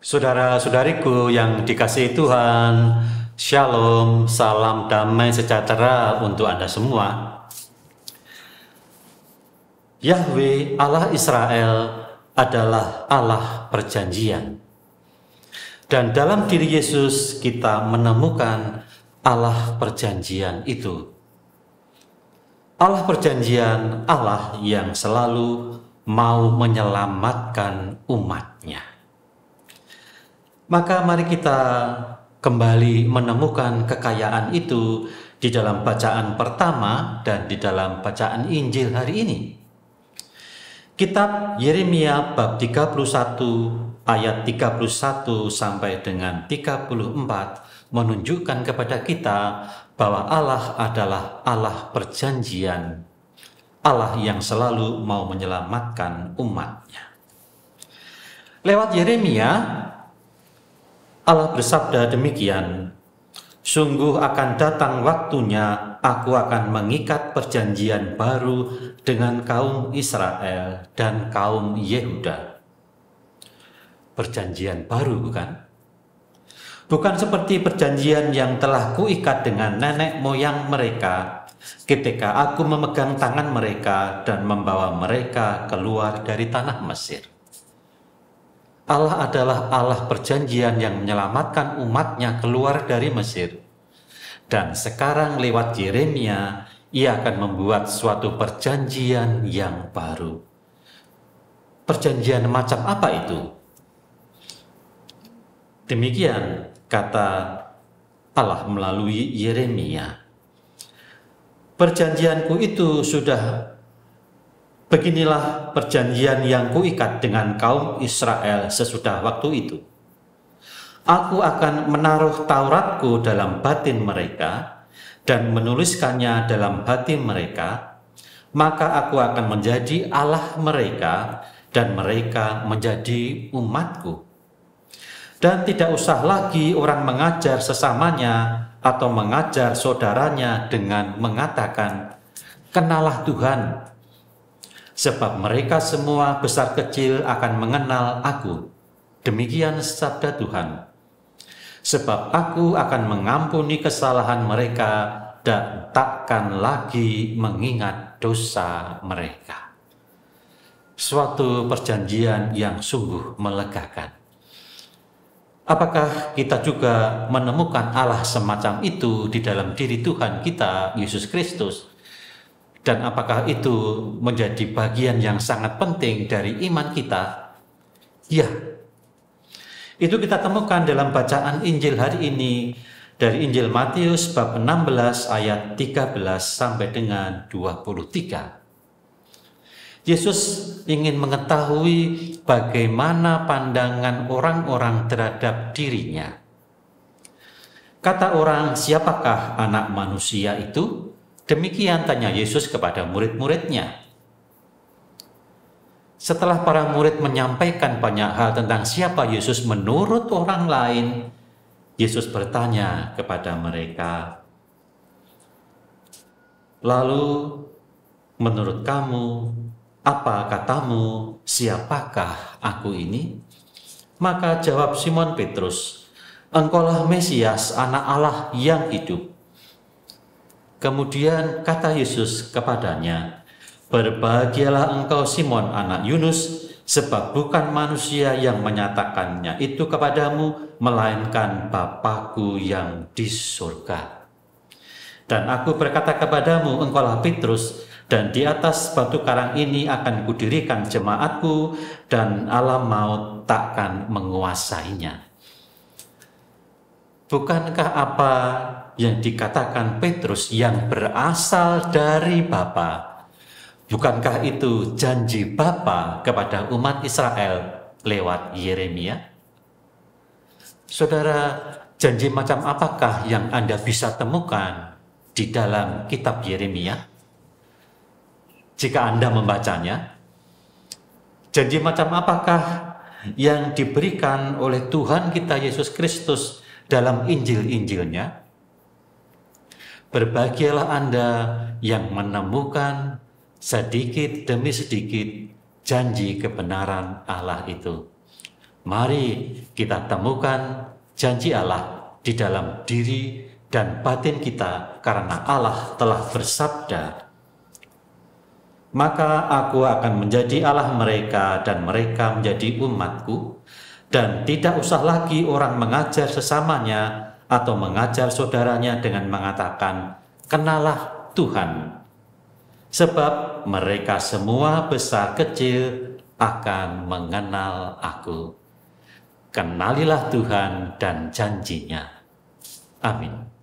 Saudara-saudariku yang dikasihi Tuhan, Shalom, salam damai sejahtera untuk Anda semua. Yahweh Allah Israel adalah Allah perjanjian. Dan dalam diri Yesus kita menemukan Allah perjanjian itu. Allah perjanjian, Allah yang selalu mau menyelamatkan umatnya. Maka mari kita kembali menemukan kekayaan itu di dalam bacaan pertama dan di dalam bacaan Injil hari ini. Kitab Yeremia bab 31 ayat 31 sampai dengan 34 menunjukkan kepada kita bahwa Allah adalah Allah perjanjian, Allah yang selalu mau menyelamatkan umatnya. Lewat Yeremia, Allah bersabda demikian, "Sungguh akan datang waktunya, aku akan mengikat perjanjian baru dengan kaum Israel dan kaum Yehuda." Perjanjian baru, bukan? Bukan seperti perjanjian yang telah kuikat dengan nenek moyang mereka ketika aku memegang tangan mereka dan membawa mereka keluar dari tanah Mesir. Allah adalah Allah perjanjian yang menyelamatkan umatnya keluar dari Mesir. Dan sekarang lewat Yeremia, ia akan membuat suatu perjanjian yang baru. Perjanjian macam apa itu? Demikian kata Allah melalui Yeremia. Perjanjianku itu sudah Beginilah perjanjian yang kuikat dengan kaum Israel sesudah waktu itu. Aku akan menaruh Tauratku dalam batin mereka dan menuliskannya dalam hati mereka, maka aku akan menjadi Allah mereka dan mereka menjadi umatku. Dan tidak usah lagi orang mengajar sesamanya atau mengajar saudaranya dengan mengatakan, "Kenalah Tuhan." Sebab mereka semua besar kecil akan mengenal aku. Demikian sabda Tuhan. Sebab aku akan mengampuni kesalahan mereka dan takkan lagi mengingat dosa mereka. Suatu perjanjian yang sungguh melegakan. Apakah kita juga menemukan Allah semacam itu di dalam diri Tuhan kita, Yesus Kristus? Dan apakah itu menjadi bagian yang sangat penting dari iman kita? Ya, itu kita temukan dalam bacaan Injil hari ini dari Injil Matius bab 16 ayat 13 sampai dengan 23. Yesus ingin mengetahui bagaimana pandangan orang-orang terhadap dirinya. Kata orang, "Siapakah anak manusia itu?" Demikian tanya Yesus kepada murid-muridnya. Setelah para murid menyampaikan banyak hal tentang siapa Yesus menurut orang lain, Yesus bertanya kepada mereka, "Lalu, menurut kamu, apa katamu, siapakah aku ini?" Maka jawab Simon Petrus, "Engkaulah Mesias, anak Allah yang hidup." Kemudian kata Yesus kepadanya, "Berbahagialah engkau Simon anak Yunus, sebab bukan manusia yang menyatakannya itu kepadamu, melainkan Bapa-Ku yang di surga. Dan aku berkata kepadamu, engkaulah Petrus, dan di atas batu karang ini akan kudirikan jemaatku, dan alam maut takkan menguasainya." Bukankah apa yang dikatakan Petrus yang berasal dari Bapa? Bukankah itu janji Bapa kepada umat Israel lewat Yeremia? Saudara, janji macam apakah yang Anda bisa temukan di dalam kitab Yeremia? Jika Anda membacanya, janji macam apakah yang diberikan oleh Tuhan kita Yesus Kristus dalam Injil-Injilnya? Berbahagialah Anda yang menemukan sedikit demi sedikit janji kebenaran Allah itu. Mari kita temukan janji Allah di dalam diri dan batin kita, karena Allah telah bersabda, "Maka aku akan menjadi Allah mereka dan mereka menjadi umatku, dan tidak usah lagi orang mengajar sesamanya atau mengajar saudaranya dengan mengatakan, 'Kenalah Tuhan,' sebab mereka semua besar kecil akan mengenal aku. Kenalilah Tuhan dan janjinya." Amin.